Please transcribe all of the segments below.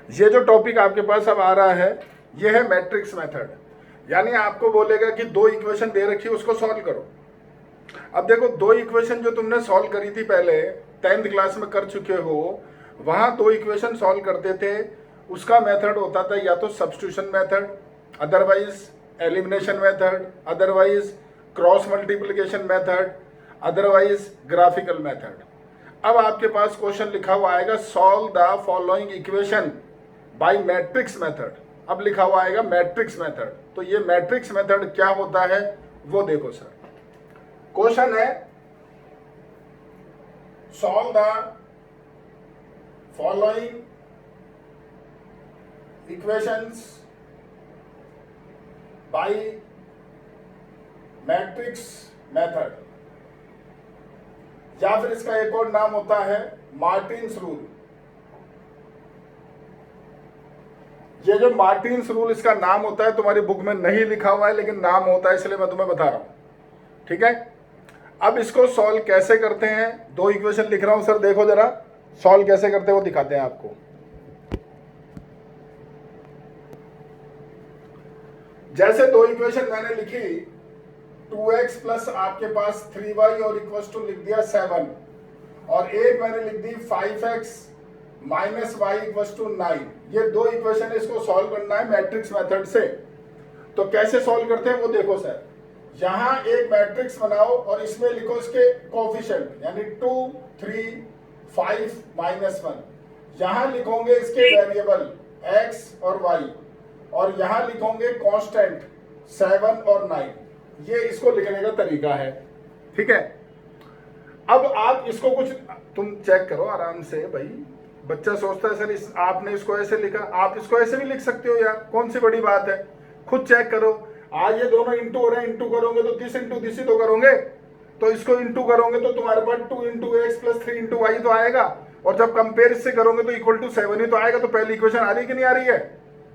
ये जो टॉपिक आपके पास अब आ रहा है ये है मैट्रिक्स मेथड, यानी आपको बोलेगा कि दो इक्वेशन दे रखी है उसको सॉल्व करो। अब देखो दो इक्वेशन जो तुमने सॉल्व करी थी पहले 10th क्लास में कर चुके हो, वहां दो इक्वेशन सॉल्व करते थे, उसका मेथड होता था या तो substitution method, otherwise elimination method, otherwise cross multiplication method, otherwise graphical method. अब आपके पास क्वेश्चन लिखा हुआ आएगा solve the following equation by matrix method. अब लिखा हुआ आएगा मैट्रिक्स मेथड, तो ये मैट्रिक्स मेथड क्या होता है वो देखो सर। क्वेश्चन है solve the following equations bye matrix method, या फिर इसका एक और नाम होता है मार्टिन्स रूल। ये जो मार्टिन्स रूल इसका नाम होता है तुम्हारी बुक में नहीं लिखा हुआ है, लेकिन नाम होता है इसलिए मैं तुम्हें बता रहा हूं, ठीक है। अब इसको सॉल्व कैसे करते हैं, दो इक्वेशन लिख रहा हूं सर, देखो जरा सॉल्व कैसे करते हैं वो दिखाते हैं आपको। जैसे दो इक्वेशन मैंने लिखी 2x प्लस आपके पास 3y और इक्वल्स टू लिख दिया 7, और एक मैंने लिख दी 5x minus Y equals to 9। ये दो इक्वेशन इसको सॉल्व करना है मैट्रिक्स मेथड से। तो कैसे सॉल्व करते हैं वो देखो सर। यहां एक मैट्रिक्स बनाओ और इसमें लिखो इसके कोफिशिएंट, यानी 2 3 5 -1। यहां लिखोगे इसके वेरिएबल x और y, और यहां लिखोगे कांस्टेंट 7 और 9। ये इसको लिखने का तरीका है, ठीक है। अब आप इसको कुछ तुम चेक करो आराम से भाई। बच्चा सोचता है सर आपने इसको ऐसे लिखा, आप इसको ऐसे भी लिख सकते हो यार, कौन सी बड़ी बात है। खुद चेक करो। आज ये दोनों इंटू हो रहे हैं, इंटू करोगे तो दिस इंटू दिस ही तो करोगे, तो इसको इंटू करोगे तो तुम्हारे पास 2 into X plus 3 into Y तो आएगा, और जब कंपेयर इससे करोगे तो इक्वल टू 7 ही तो आएगा। तो पहली इक्वेशन आ रही है कि नहीं आ रही है,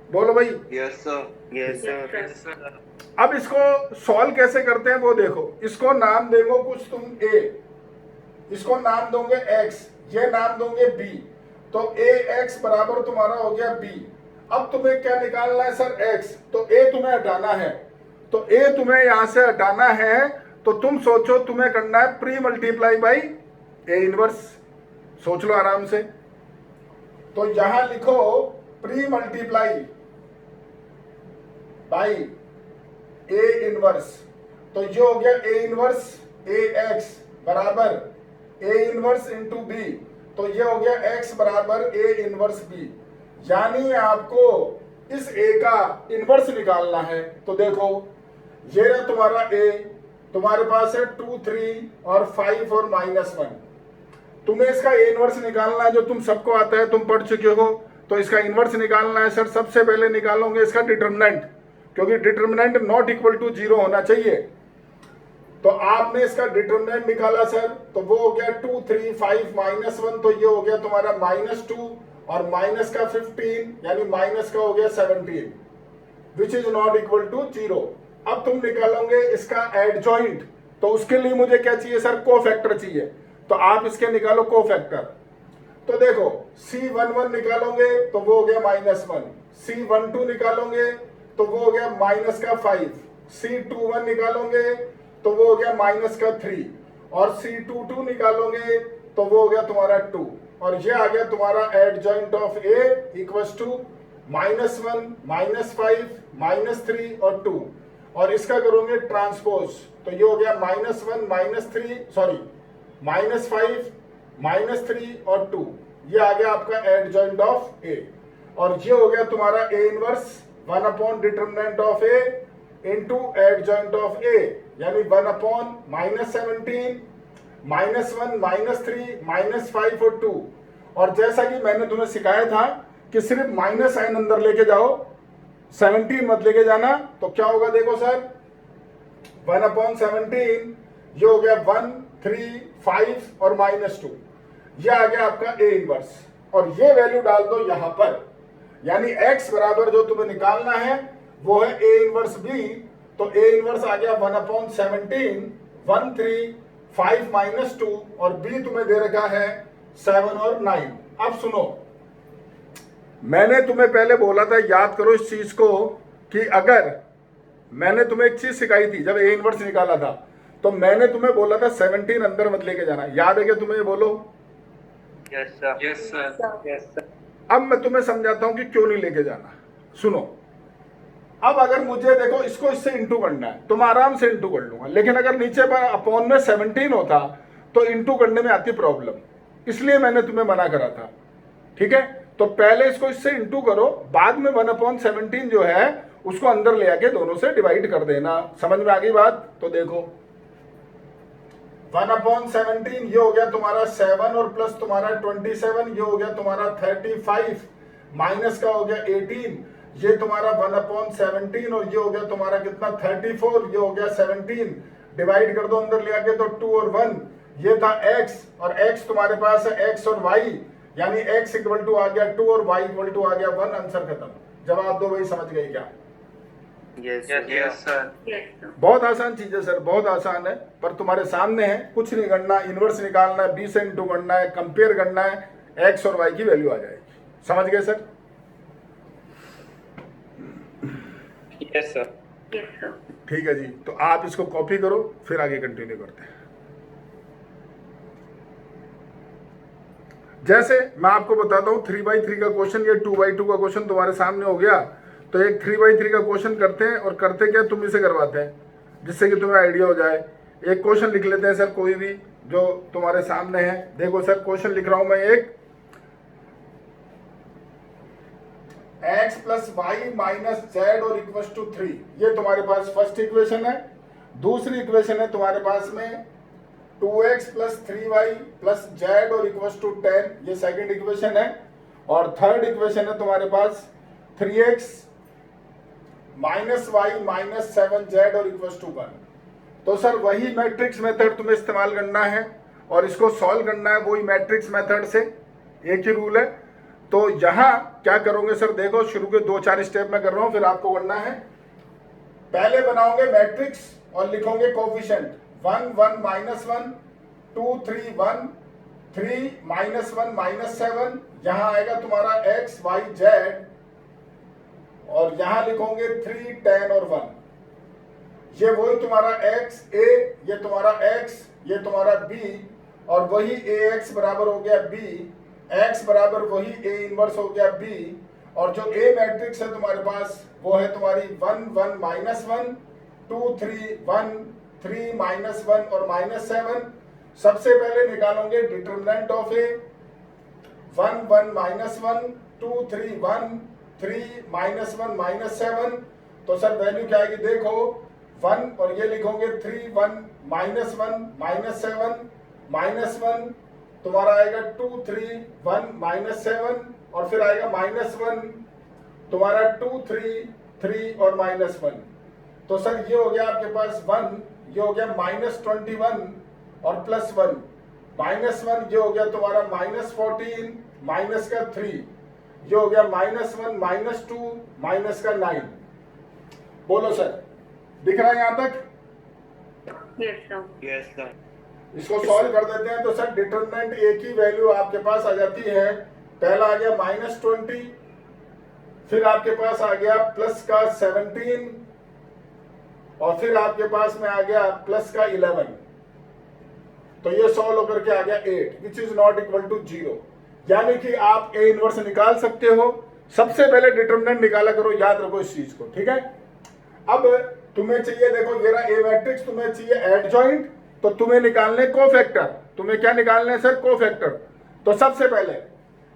बोलो भाई। Yes sir, yes sir. अब इसको सॉल्व कैसे करते हैं वो देखो। इसको नाम देंगे कुछ तुम a, इसको नाम दोगे x, ये नाम दोगे b, तो ax बराबर तुम्हारा हो गया b। अब तुम्हें क्या निकालना है सर x, तो a तुम्हें हटाना है, तो a तुम्हें यहां से हटाना है, तो तुम सोचो तुम्हें करना है pre multiply by a inverse. सोच लो आराम से। तो यहां लिखो pre multiply by A inverse, तो ये हो गया ए इनवर्स ए एक्स बराबर ए इनवर्स इंटू बी, तो ये हो गया एक्स बराबर ए इनवर्स बी। यानी आपको इस ए का इनवर्स निकालना है। तो देखो ये रहा तुम्हारा ए, तुम्हारे पास है 2 3 और 5 और -1। तुम्हें इसका ए इनवर्स निकालना है, जो तुम सबको आता है, तुम पढ़ चुके हो। तो इसका इनवर्स निकालना है सर, सबसे पहले निकालोगे इसका डिटरमिनेंट, क्योंकि डिटरमिनेंट नॉट इक्वल टू 0 होना चाहिए। तो आपने इसका डिटरमिनेंट निकाला सर, तो वो हो गया 2 3 5 -1, तो ये हो गया तुम्हारा -2 और माइनस का 15, यानी माइनस का हो गया 17, which is not equal to 0। अब तुम निकालोगे इसका एडजॉइंट, तो उसके लिए मुझे क्या चाहिए सर, कोफैक्टर चाहिए। तो आप इसके निकालो कोफैक्टर। तो देखो C11 निकालोगे तो वो हो गया -1, C12 निकालोगे तो वो हो गया माइनस का 5, C21 निकालोगे तो वो हो गया माइनस का 3, और C22 निकालोगे तो वो हो गया तुम्हारा 2, और ये आ गया तुम्हारा adjoint of A equals to -1 -5 -3 और 2, और इसका करोगे ट्रांसपोज, तो ये हो गया -1 -3 सॉरी -5 -3 और 2, ये आ गया आपका एडजॉइंट ऑफ A। और ये हो गया तुम्हारा A inverse 1 upon determinant of A into adjoint of A, यानी 1 अपॉन -17 -1 -3 -5 और 2। और जैसा कि मैंने तुम्हें सिखाया था कि सिर्फ माइनस साइन अंदर लेके जाओ, 17 मत लेके जाना। तो क्या होगा देखो सर, 1 अपॉन 17, ये हो गया 1 3 5 और -2, ये आ गया आपका A इनवर्स, और ये वैल्यू डाल दो यहां पर, यानी x बराबर जो तुम्हें निकालना है वो है A इनवर्स B। तो A इनवर्स आ गया 1 अपॉन 17 1 3 5 -2, और B तुम्हें दे रखा है 7 और 9। अब सुनो, मैंने तुम्हें पहले बोला था, याद करो इस चीज को, कि अगर मैंने तुम्हें एक चीज सिखाई थी जब ए इनवर्स निकाला था, तो मैंने तुम्हें बोला था 17 अंदर मत लेके जाना। याद है क्या तुम्हें? ये बोलो। Yes, sir. Yes, sir. Yes, sir. अब मैं तुम्हें समझाता हूं कि क्यों नहीं लेके जाना। सुनो, अब अगर मुझे देखो इसको इससे इंटू करना है तो मैं आराम से इंटू कर लूंगा, लेकिन अगर नीचे पर अपॉन में 17 होता तो इंटू करने में आती प्रॉब्लम, इसलिए मैंने तुम्हें मना करा था। ठीक है, तो पहले इसको इससे इंटू करो, बाद में 1/17 जो है उसको अंदर ले आके दोनों से डिवाइड कर देना। समझ में आ गई बात? तो देखो 1/17 ये हो गया तुम्हारा 7 और प्लस तुम्हारा 27, ये हो गया तुम्हारा 35, माइनस का हो गया 18, ये तुम्हारा 1/17 और ये हो गया तुम्हारा कितना 34, ये हो गया 17, डिवाइड कर दो अंदर ले आके तो 2 और 1, ये था x और x तुम्हारे पास है x और y, यानी x इक्वल टू आ गया 2 और y इक्वल टू आ गया 1। आंसर खत्म। जवाब दो भाई, समझ गए क्या? Yes, sir. Yes, sir. Yes, sir. बहुत आसान चीज है सर, बहुत आसान है, पर तुम्हारे सामने है, कुछ नहीं करना, इनवर्स निकालना है, 20 से इंटू करना है, कंपेयर करना है, x और y की वैल्यू आ जाएगी। समझ गए sir? Yes, sir. Yes, sir. ठीक है जी, तो आप इसको कॉपी करो, फिर आगे कंटिन्यू करते हैं। जैसे मैं आपको बताता हूँ 3/3 का क्वेश्चन, ये 2/2 का क्वेश्चन तुम्हारे सामने हो गया, तो एक 3/3 का क्वेश्चन करते हैं, और करते क्या तुम इसे करवाते हैं, जिससे कि तुम्हें आइडिया हो जाए। एक क्वेश्चन लिख लेते हैं सर, कोई भी जो तुम्हारे सामने है। देखो सर, क्वेश्चन लिख रहा हूं मैं एक, x plus Y minus Z और इक्वल टू 3, ये तुम्हारे पास फर्स्ट इक्वेशन है। दूसरी इक्वेशन है तुम्हारे पास में 2x plus 3y plus Z और इक्वल टू 10, ये सेकंड इक्वेशन है। और थर्ड इक्वेशन है तुम्हारे पास 3x minus Y minus 7z और इक्वल टू 1। तो सर वही मैट्रिक्स मेथड तुम्हें इस्तेमाल करना है और इसको सॉल्व करना है वही मैट्रिक्स मेथड से, एक ही रूल है। तो यहां क्या करोगे सर, देखो शुरू के 2-4 स्टेप में कर रहा हूं, फिर आपको करना है। पहले बनाओगे मैट्रिक्स और लिखोगे कोफिशिएंट 1 1 माइनस 1 2 3 1 3 माइनस 1 माइनस 7, यहां आएगा तुम्हारा x y z, और यहां लिखोगे 3 10 और 1, ये वही तुम्हारा x a, ये तुम्हारा x, ये तुम्हारा b, और वही ax बराबर हो गया b, x बराबर वही a इनवर्स हो गया b, और जो a मैट्रिक्स है तुम्हारे पास वो है तुम्हारी 1 1 माइनस 1 2 3 1 3 माइनस 1 और माइनस 7। सबसे पहले निकालोगे determinant of a, 1 1 minus 1 2 3 1 3 minus 1 minus 7, तो सर वैल्यू क्या आएगी देखो 1, और ये लिखोगे 3 1 माइनस 1 माइनस 7 माइनस 1, तुम्हारा आएगा 2 3 1 माइनस 7, और फिर आएगा माइनस 1 तुम्हारा 2 3 3 और माइनस 1। तो सर ये हो गया आपके पास 1, ये हो गया माइनस 21 और प्लस 1, माइनस 1 ये हो गया तुम्हारा माइनस 14 माइनस का 3, ये हो गया माइनस 1 माइनस 2 माइनस का 9। बोलो सर, दिख रहा है यहां तक? Yes, sir. Yes, sir. इसको सॉल्व कर देते हैं। तो सर डिटरमिनेंट एक ही वैल्यू आपके पास आ जाती है। पहला आ गया माइनस 20, फिर आपके पास आ गया प्लस का 17, और फिर आपके पास में आ गया प्लस का 11, तो ये सॉल्व होकर के आ गया 8 which is not equal to 0। यानी कि आप ए इनवर्स निकाल सकते हो। सबसे पहले डिटरमिनेंट निकाला करो, याद रखो इस चीज को, ठीक है। अब तुम्हें चाहिए, देखो ये रहा ए मैट्रिक्स, तुम्हें चाहिए एडजॉइंट, तो तुम्हें निकालने कोफैक्टर। तुम्हें क्या निकालने हैं सर? कोफैक्टर। तो सबसे पहले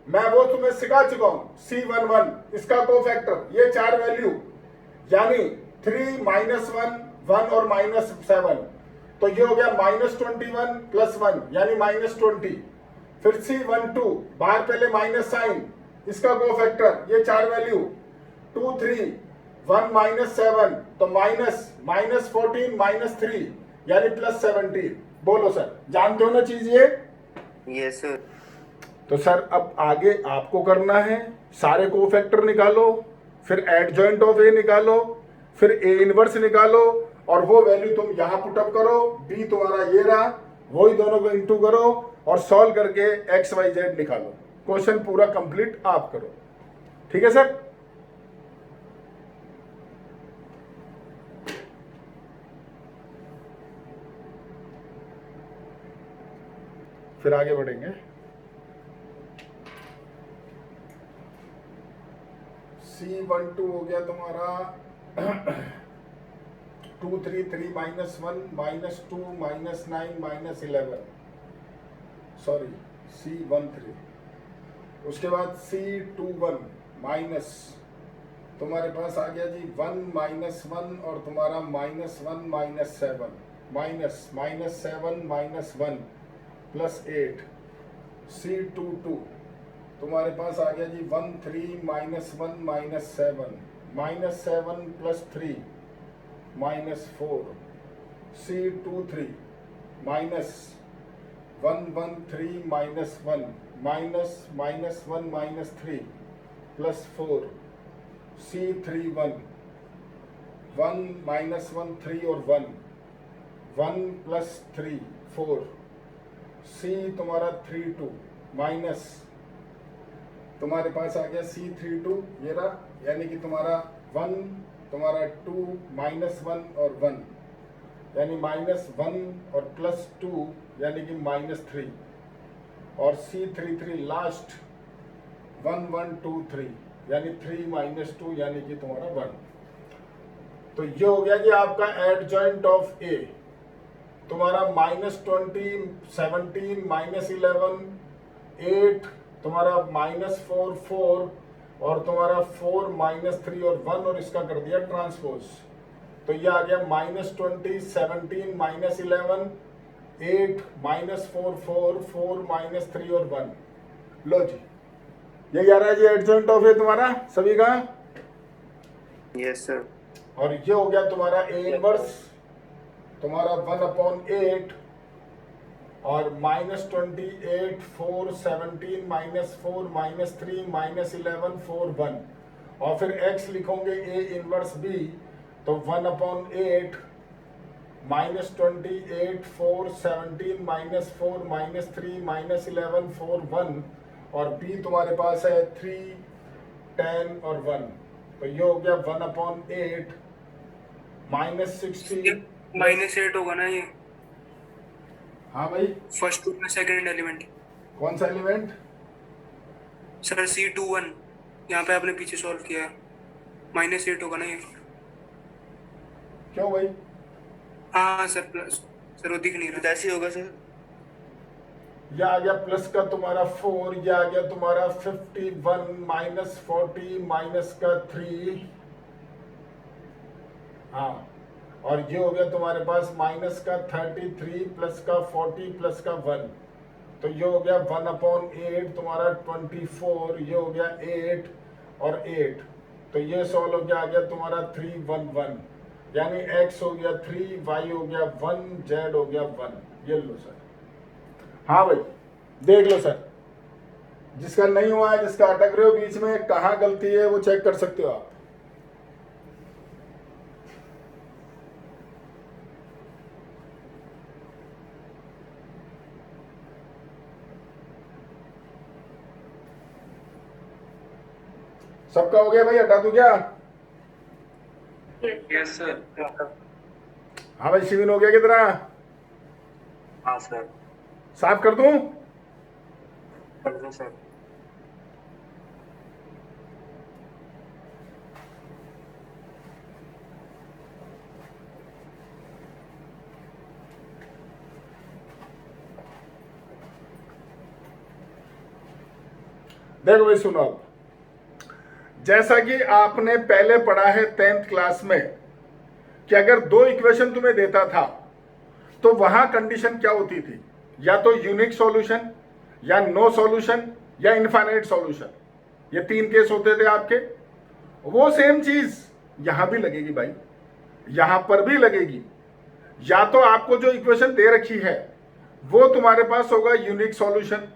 मैं वो तुम्हें सिखा चुका हूं, C11 इसका कोफैक्टर, ये 4 वैल्यू, यानी 3 माइनस 1 1 और माइनस 7, तो ये हो गया माइनस 21 प्लस 1 यानी माइनस 20। फिर C12 बाहर पहले माइनस साइन, इसका कोफैक्टर, ये 4 वैल्यू 2 3 1 माइनस 7, तो माइनस 14 माइनस 3 यानी प्लस 17। बोलो सर, जानते हो ना चीज ये? Yes, sir. तो सर अब आगे आपको करना है, सारे कोफैक्टर निकालो, फिर एडजॉइंट ऑफ ए निकालो, फिर ए इनवर्स निकालो, और वो वैल्यू तुम यहां पुटअप करो, बी तुम्हारा ये रहा, वही दोनों को इंटू करो और सॉल्व करके एक्स वाई जेड निकालो। क्वेश्चन पूरा कंप्लीट आप करो। ठीक है सर। फिर आगे बढ़ेंगे। C12 हो गया तुम्हारा 2 3 3 -1 -2 -9 -11, सॉरी C13। उसके बाद C21 माइनस तुम्हारे पास आ गया जी 1 -1 और तुम्हारा -1 -7 -7 -1 +8। C22 तुम्हारे पास आ गया जी 1 3 -1 -7 -7 +3 -4। C23 -1 1 3 -1 -1 -3 +4। C31 1 -1 3 और 1 1 +3 4। C तुम्हारा 32 माइनस तुम्हारे पास आ गया C32 ये रहा, यानी कि तुम्हारा 1 तुम्हारा 2 -1 और 1 यानी -1 और +2 यानी कि -3। और C33 लास्ट 1 1 2 3 यानी 3 -2 यानी कि तुम्हारा 1। तो ये हो गया कि आपका एडजॉइंट ऑफ ए तुम्हारा -20 17 -11 8 तुम्हारा -4 4 और तुम्हारा 4 -3 और 1 और इसका कर दिया ट्रांसपोज। तो ये आ गया -20 17 -11 8 -4 4 4 -3 और 1। लो जी यही आ रहा है जी एडजॉइंट ऑफ ए तुम्हारा सभी का। Yes sir. और ये हो गया तुम्हारा ए इनवर्स तुम्हारा 1/8 और -28 4 17 -4 -3 -11 4 1 और फिर x लिखोगे ए इनवर्स बी तो 1/8 -28 4 17 -4 -3 -11 4 1 और b तुम्हारे पास है 3 10 और 1। तो ये हो गया 1/8 -60 -8 होगा ना ये। हाँ भाई फर्स्ट ग्रुप में सेकंड एलिमेंट कौन सा एलिमेंट? सर C21 यहाँ पे आपने पीछे सॉल्व किया है, -8 होगा ना ये। क्यों भाई? हाँ सर प्लस, सर वो दिख नहीं रहा। ऐसे होगा सर। ये आ गया प्लस का तुम्हारा 4, ये आ गया तुम्हारा 51 -40 -3। हाँ और ये हो गया तुम्हारे पास -33 प्लस का 40 प्लस का 1। तो ये हो गया 1/8 तुम्हारा 24, ये हो गया 8 और 8। तो ये सॉल्व हो गया आ गया तुम्हारा 3 1 1 यानी x हो गया 3 y हो गया 1 z हो गया 1। ये लो सर। हाँ भाई देख लो सर, जिसका नहीं हुआ है जिसका अटक रहे हो बीच में कहाँ गलती है वो चेक कर सकते हो आप। सबका हो गया भाई, हटा दूं क्या? Yes sir. हाँ भाई शिविन हो गया कितना? हाँ सर। साफ कर दूं? सर देखो भाई सुनो अब, जैसा कि आपने पहले पढ़ा है 10th क्लास में कि अगर दो इक्वेशन तुम्हें देता था तो वहां कंडीशन क्या होती थी, या तो यूनिक सॉल्यूशन या नो सॉल्यूशन या इनफाइनाइट सॉल्यूशन। ये 3 केस होते थे आपके। वो सेम चीज यहां भी लगेगी भाई, यहां पर भी लगेगी। या तो आपको जो इक्वेशन दे रखी है वो तुम्हारे पास होगा यूनिक सॉल्यूशन,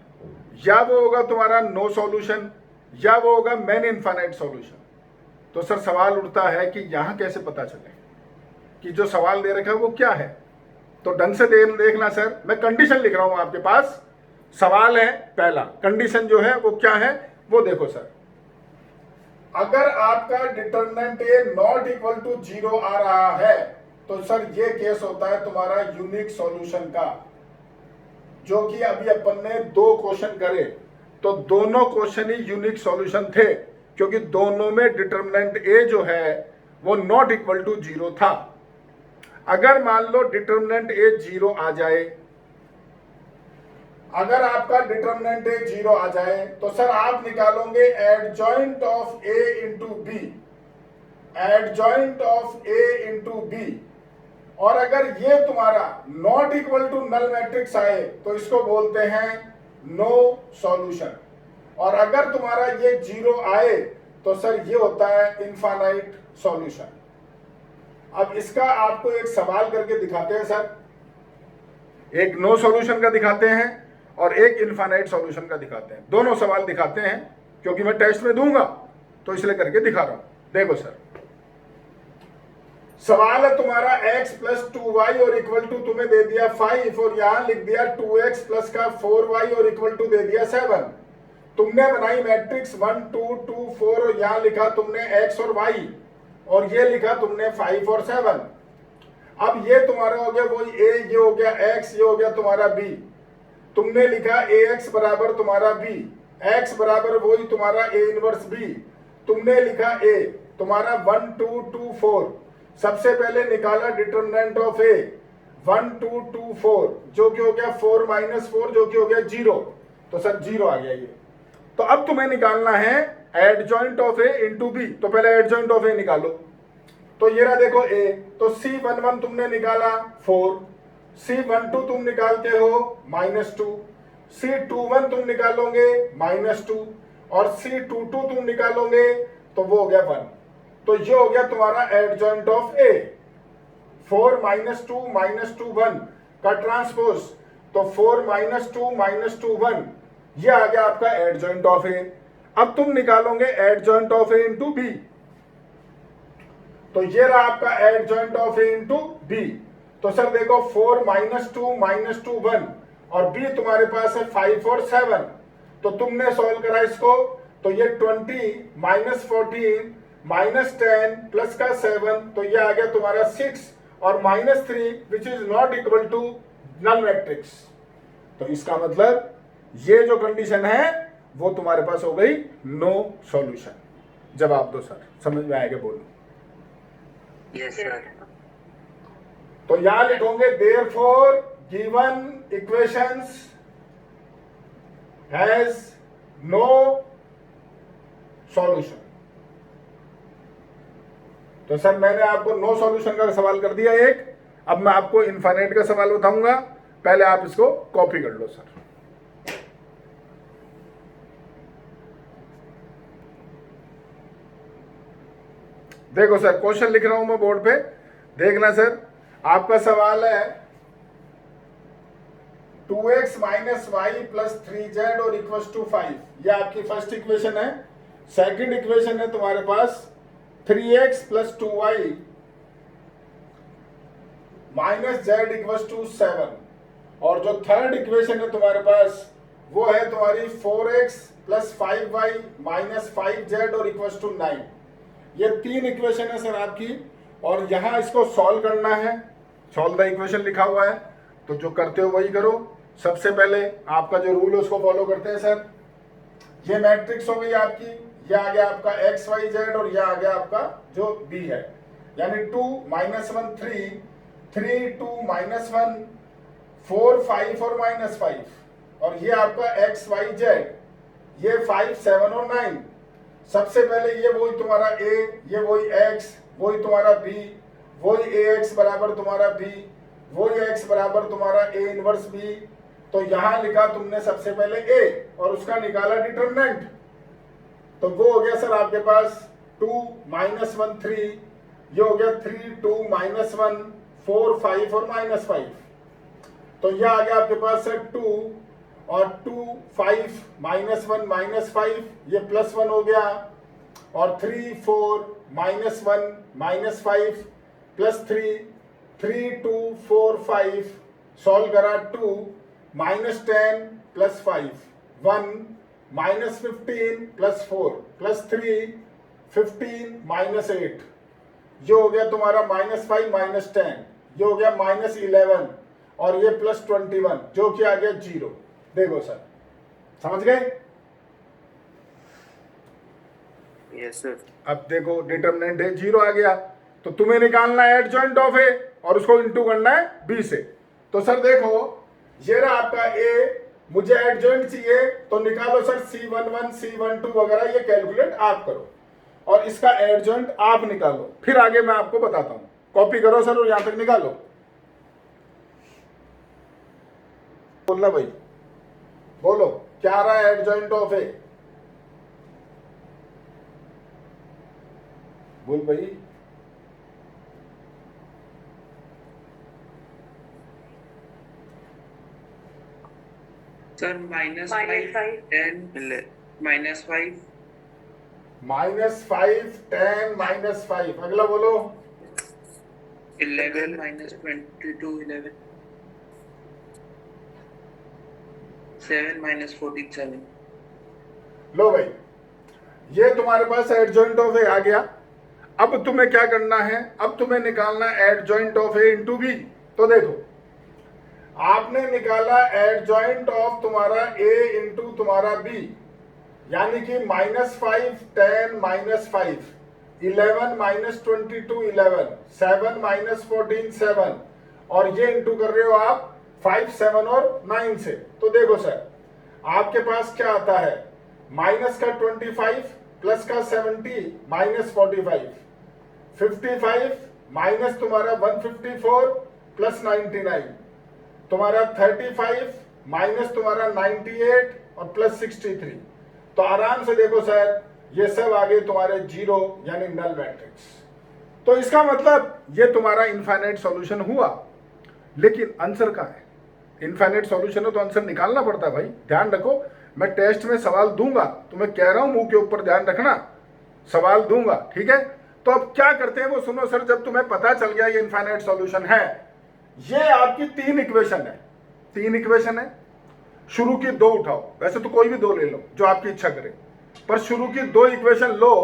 या वो होगा तुम्हारा नो सॉल्यूशन, या वो होगा मेन इनफाइनाइट सॉल्यूशन। तो सर सवाल उठता है कि यहां कैसे पता चले कि जो सवाल दे रखा है वो क्या है। तो ढंग से देखना सर, मैं कंडीशन लिख रहा हूं आपके पास। सवाल है पहला, कंडीशन जो है वो क्या है वो देखो सर। अगर आपका determinant A not equal to 0 आ रहा है तो सर ये केस होता है तुम्हारा यूनिक सॉल्यूशन का, जो कि अभी अपन ने 2 क्वेश्चन करे तो दोनों क्वेश्चन ही यूनिक सॉल्यूशन थे, क्योंकि दोनों में डिटरमिनेंट ए जो है वो नॉट इक्वल टू 0 था। अगर मान लो डिटरमिनेंट ए 0 आ जाए, अगर आपका डिटरमिनेंट ए 0 आ जाए तो सर आप निकालोगे adjoint of A into B, adjoint of A into B. और अगर ये तुम्हारा not equal to null matrix आए तो इसको बोलते हैं नो सॉल्यूशन, और अगर तुम्हारा ये 0 आए तो सर ये होता है इनफाइनाइट सॉल्यूशन। अब इसका आपको एक सवाल करके दिखाते हैं सर, एक नो सॉल्यूशन का दिखाते हैं और एक इनफाइनाइट सॉल्यूशन का दिखाते हैं। दोनों सवाल दिखाते हैं क्योंकि मैं टेस्ट में दूंगा तो इसलिए करके दिखा रहा हूं। देखो सर, सवाल है तुम्हारा x प्लस 2y और इक्वल टू तुम्हें दे दिया 5 और यहां लिख दिया 2x प्लस का 4y और इक्वल टू दे दिया 7। तुमने बनाई मैट्रिक्स 1 2 2 4 और यहां लिखा तुमने x और y और ये लिखा तुमने 5 और 7। अब ये तुम्हारा हो गया वही a, ये हो गया x, ये हो गया तुम्हारा b। तुमने लिखा ax बराबर तुम्हारा b, x बराबर वही तुम्हारा a इनवर्स b। तुमने लिखा a तुम्हारा 1 2 2 4। सबसे पहले निकाला डिटरमिनेंट ऑफ a 1 2 2 4 जो कि हो गया 4 माइनस 4 जो कि हो गया 0, तो सर 0 आ गया ये। तो अब तुम्हें निकालना है adjoint of a into B, तो पहले एडजॉइंट ऑफ a निकालो। तो ये रहा देखो a, तो C11 तुमने निकाला 4, C12 तुम निकालते हो -2, C21 तुम निकालोगे -2 और C22 तुम निकालोगे तो वो हो गया 1। तो ये हो गया तुम्हारा एडजॉइंट ऑफ ए। 4 -2 -2 1 का ट्रांसपोज, तो 4 -2 -2 1, ये आ गया आपका एडजॉइंट ऑफ ए। अब तुम निकालोगे adjoint of A into B, तो ये रहा आपका adjoint of A into B. तो सर देखो 4 -2 -2 1 और बी तुम्हारे पास है 5 और 7। तो तुमने सॉल्व करा इसको, तो ये 20 -14 -10 प्लस का 7, तो ये आ गया तुम्हारा 6 और -3 which is not equal to null matrix. तो इसका मतलब ये जो कंडीशन है वो तुम्हारे पास हो गई नो सॉल्यूशन। जवाब दो सर, समझ में आएगा बोलो। Yes, sir. तो यहां लिखोगे therefore given equations has no solution. तो सर मैंने आपको नो सॉल्यूशन का सवाल कर दिया एक, अब मैं आपको इनफाइनाइट का सवाल बताऊंगा, पहले आप इसको कॉपी कर लो सर। देखो सर क्वेश्चन लिख रहा हूं मैं बोर्ड पे, देखना सर। आपका सवाल है 2x minus Y plus 3z और इक्वल टू 5, ये आपकी फर्स्ट इक्वेशन है। सेकंड इक्वेशन है तुम्हारे पास 3x plus 2y minus z equal to 7, और जो थर्ड इक्वेशन है तुम्हारे पास वो है तुम्हारी 4x plus 5y minus 5z और इक्वल टू 9। ये 3 इक्वेशन है सर आपकी, और यहां इसको सॉल्व करना है। सॉल्व द इक्वेशन लिखा हुआ है, तो जो करते हो वही करो। सबसे पहले आपका जो रूल है उसको फॉलो करते हैं सर। ये मैट्रिक्स हो गई आपकी, ये आ गया आपका x y z और ये आ गया आपका जो b है, यानी 2 -1 3 3 2 -1 4 5 और -5, और ये आपका x y z, ये 5 7 और 9। सबसे पहले ये वही तुम्हारा a, ये वही x, वही तुम्हारा b, वही ax बराबर तुम्हारा b, वही x बराबर तुम्हारा a इनवर्स b। तो यहां लिखा तुमने सबसे पहले a और उसका निकाला डिटरमिनेंट, तो वो हो गया सर आपके पास 2 -1 3, ये हो गया 3 2 -1 4 5 और -5। तो ये आ गया आपके पास सर 2 और 2 5 -1 -5, ये +1 हो गया, और 3 4 -1 -5 +3 3 2 4 5, सॉल्व करा 2 -10 +5 1 -15 +4 +3 15 माइनस 8, ये हो गया तुम्हारा -5 माइनस 10, ये हो गया -11 और ये +21 जो कि आ गया 0। देखो सर, समझ गए? Yes sir. अब देखो डिटरमिनेंट है 0 आ गया, तो तुम्हें निकालना है एडजॉइंट ऑफ ए और उसको इंटू करना है बी से। तो सर देखो, ये रहा आपका ए, मुझे एडजॉइंट चाहिए तो निकालो सर C11 C12 वगैरह, ये कैलकुलेट आप करो और इसका एडजॉइंट आप निकालो, फिर आगे मैं आपको बताता हूं। कॉपी करो सर और यहां तक निकालो। बोलना भाई, बोलो क्या आ रहा है एडजॉइंट ऑफ ए? बोल भाई। सर -5 -5 10 -5 -5 10 -5, अगला बोलो। 11 -22 11 7 -47। लो भाई, ये तुम्हारे पास एडजॉइंट ऑफ ए आ गया। अब तुम्हें क्या करना है? अब तुम्हें निकालना adjoint of A into B. तो देखो, आपने निकाला एडजॉइंट ऑफ तुम्हारा ए इंटू तुम्हारा बी, यानी कि -5 10 -5 11 -22 11 7 -14 7 और ये इंटू कर रहे हो आप 5 7 और 9 से। तो देखो सर, आपके पास क्या आता है? माइनस का 25 प्लस का 70 -45 55 माइनस तुम्हारा 154 प्लस 99 तुम्हारा 35 माइनस तुम्हारा 98 और प्लस 63। तो आराम से देखो सर, ये सब आगे तुम्हारे 0 यानी नल मैट्रिक्स। तो इसका मतलब ये तुम्हारा इनफाइनाइट सॉल्यूशन हुआ, लेकिन आंसर कहाँ है? इनफाइनाइट सॉल्यूशन है तो आंसर निकालना पड़ता है भाई। ध्यान रखो, मैं टेस्ट में सवाल दूंगा, तो मैं कह रहा हूं मुंह के ऊपर ध्यान रखना, सवाल दूंगा, ठीक है? तो अब क्या करते हैं वो सुनो सर। जब तुम्हें पता चल गया ये इनफाइनाइट सॉल्यूशन है, ये आपकी 3 इक्वेशन है, 3 इक्वेशन है। शुरू की 2 उठाओ, वैसे तो कोई भी 2 ले लो जो आपकी इच्छा करे, पर शुरू की 2 इक्वेशन लो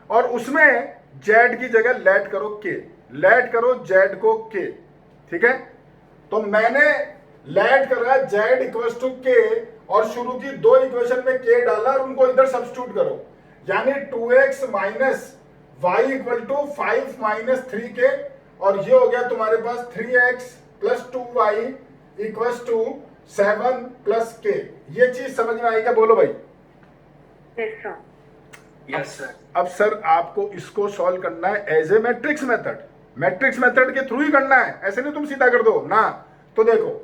और उसमें जेड की जगह लेट करो के, लेट करो जेड को के, ठीक है? तो मैंने लेट करा जेड इक्वल्स टू के और शुरू की 2 इक्वेशन में के डाला और उनको इधर सब्स्टिट्यूट करो, यानी 2x minus Y equal to 5 minus 3k और ये हो गया तुम्हारे पास 3x plus 2y equals to 7 plus k। ये चीज समझ में आएगा? बोलो भाई। Yes sir. Yes sir. अब सर आपको इसको सॉल्व करना है as a matrix method, matrix method के थ्रू ही करना है, ऐसे नहीं तुम सीधा कर दो ना। तो देखो,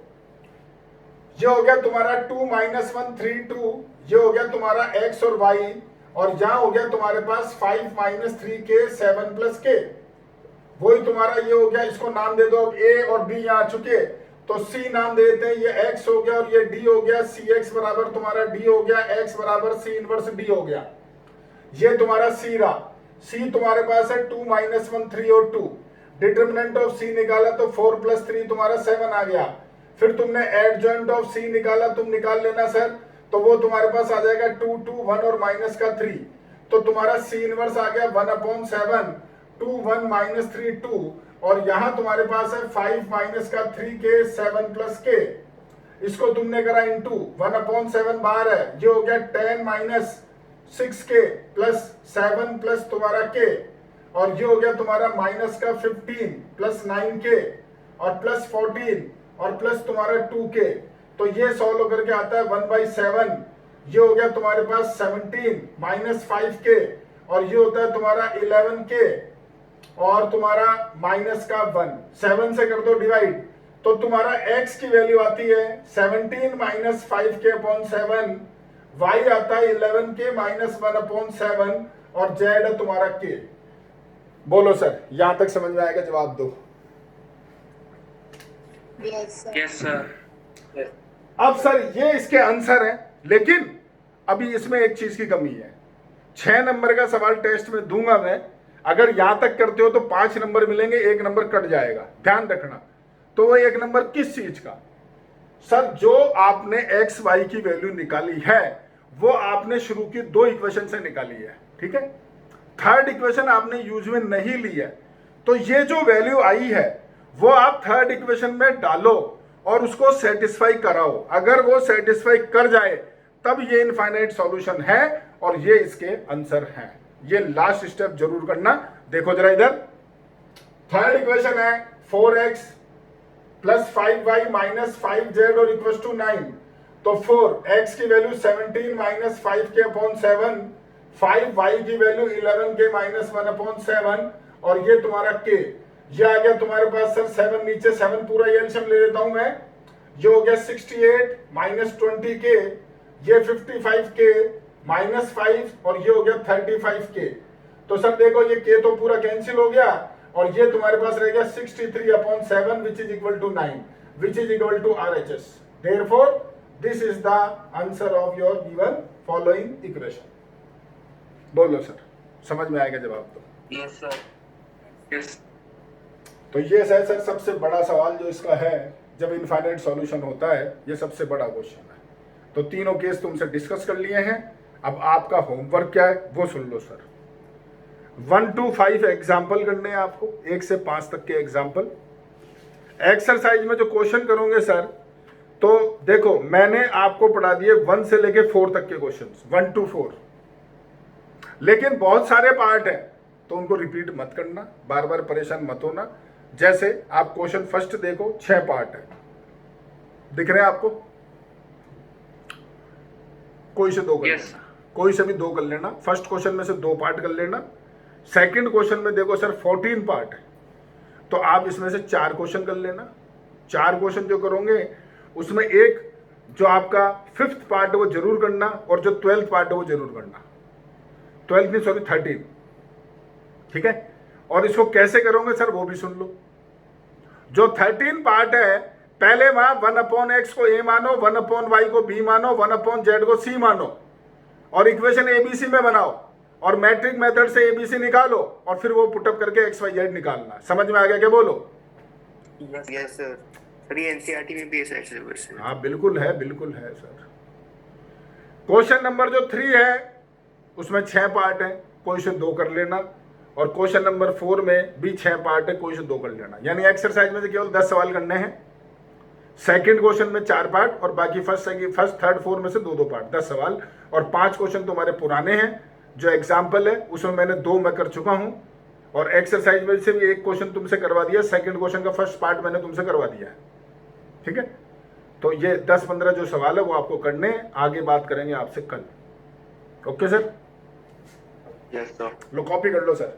ये हो गया तुम्हारा 2 - 1 3 2, ये हो गया तुम्हारा x और y और यहां हो गया तुम्हारे पास 5 - 3k 7 प्लस k, वही तुम्हारा ये हो गया। इसको नाम दे दो, अब a और b यहाँ आ चुके तो c नाम दे देते हैं, ये x हो गया और ये d हो गया। cx बराबर तुम्हारा d हो गया, x बराबर c इनवर्स d हो गया। ये तुम्हारा c रहा, c तुम्हारे पास है 2 - 1 3 और 2। डिटरमिनेंट ऑफ c निकाला तो 4 + 3 तुम्हारा 7 आ गया। फिर तुमने एडजॉइंट ऑफ c निकाला, तुम निकाल लेना सर, तो वो तुम्हारे पास आ जाएगा 2 2 1 और माइनस का 3। तो तुम्हारा c इनवर्स आ गया 1/7 2 1 - 3 2 और यहां तुम्हारे पास है 5 माइनस का 3k 7 प्लस k। इसको तुमने करा इंटू 1/7 बाहर है, ये हो गया 10 माइनस 6k प्लस 7 प्लस तुम्हारा k और ये हो गया तुम्हारा माइनस का 15 प्लस 9k और प्लस 14 और प्लस तुम्हारा 2k। तो ये सॉल्व करके आता है 1/7, ये हो गया तुम्हारे पास 17 माइनस 5k और ये होता है तुम्हारा 11k और तुम्हारा माइनस का 1। 7 से कर दो डिवाइड, तो तुम्हारा x की वैल्यू आती है 17 माइनस 5k अपॉन 7, y आता है 11k माइनस 1/7 और z है तुम्हारा k। बोलो सर, यहां तक समझ में आएगा? जवाब दो। Yes sir. अब सर ये इसके आंसर है, लेकिन अभी इसमें एक चीज की कमी है। 6 नंबर का सवाल टेस्ट में दूंगा मैं, अगर यहां तक करते हो तो 5 नंबर मिलेंगे, 1 नंबर कट जाएगा, ध्यान रखना। तो वो 1 नंबर किस चीज का? सर जो आपने एक्स वाई की वैल्यू निकाली है वो आपने शुरू की 2 इक्वेशन से निकाली है, ठीक है? थर्ड इक्वेशन आपने यूज में नहीं ली है, तो ये जो वैल्यू आई है वो आप थर्ड इक्वेशन में डालो और उसको सेटिस्फाई कराओ। अगर वो सेटिस्फाई कर जाए तब ये इनफाइनाइट सॉल्यूशन है और ये इसके आंसर हैं। ये लास्ट स्टेप जरूर करना। देखो जरा इधर, थर्ड इक्वेशन है 4x plus 5y minus 5z और इक्वल टू 9। तो 4x की value 17 minus 5k upon 7, 5y की वैल्यू 11k माइनस 1 अपॉन 7 और ये तुम्हारा k। ये आ गया तुम्हारे पास सर 7 नीचे 7 पूरा एलसीएम ले लेता हूं मैं। ये हो गया 68 माइनस 20k, ये 55k माइनस 5 और ये हो गया 35k। तो सर देखो ये k तो पूरा कैंसिल हो गया और ये तुम्हारे पास रह गया 63 upon 7 which is equal to 9 which is equal to RHS। Therefore this is the answer of your given following equation. बोलो सर, समझ में आएगा जवाब तो? Yes sir, yes. तो ये है सर सबसे बड़ा सवाल जो इसका है जब इनफाइनाइट सॉल्यूशन होता है, ये सबसे बड़ा क्वेश्चन है। तो तीनों केस तुमसे डिस्कस कर लिए हैं। अब आपका होमवर्क क्या है वो सुन लो सर। 1 to 5 एग्जाम्पल करने हैं आपको, 1 से 5 तक के एग्जाम्पल। एक्सरसाइज में जो क्वेश्चन करोगे सर, तो देखो मैंने आपको पढ़ा दिए 1 से लेके 4 तक के क्वेश्चन, 1 to 4, लेकिन बहुत सारे पार्ट हैं तो उनको रिपीट मत करना, बार बार परेशान मत होना। जैसे आप क्वेश्चन फर्स्ट देखो, 6 पार्ट है, दिख रहे हैं आपको? कोई से 2 कर Yes. लेना, कोई से भी 2 कर लेना। फर्स्ट क्वेश्चन में से 2 पार्ट कर लेना। सेकंड क्वेश्चन में देखो सर 14 पार्ट है, तो आप इसमें से 4 क्वेश्चन कर लेना। 4 क्वेश्चन जो करोगे उसमें एक जो आपका 5th पार्ट है वो जरूर करना और जो 12th पार्ट है वो जरूर करना। 12 नहीं सॉरी 13, ठीक है। और इसको कैसे करोगे सर वो भी सुन लो। जो 13 पार्ट है, पहले वहां 1/x को a मानो, 1/y को b मानो, 1/z को c मानो और इक्वेशन ABC में बनाओ और मैट्रिक मेथड से ABC निकालो और फिर वो पुटअप करके XYZ निकालना। समझ में आ गया क्या? बोलो। Yes sir. सर ये एनसीईआरटी में भी है सिलेबस से। हाँ बिल्कुल है, बिल्कुल है सर। क्वेश्चन नंबर जो 3 है उसमें 6 पार्ट है, कोई से 2 कर लेना और क्वेश्चन नंबर 4 में भी 6 पार्ट है, कोई से 2 कर लेना। यानी एक्सरसाइज में से केवल 10 सवाल करने हैं। सेकंड क्वेश्चन में 4 पार्ट और बाकी फर्स्ट, थर्ड, 4 में से 2-2 पार्ट, 10 सवाल। और 5 क्वेश्चन तुम्हारे पुराने हैं। जो एग्जाम्पल है उसमें मैंने 2 मैं कर चुका हूं और एक्सरसाइज में से भी 1 क्वेश्चन तुमसे करवा दिया। सेकंड क्वेश्चन का फर्स्ट पार्ट मैंने तुमसे करवा दिया है, ठीक है। तो ये 10-15 जो सवाल है वो आपको करने हैं, आगे बात करेंगे आपसे कल। Okay sir? Yes sir. लो कॉपी कर लो सर।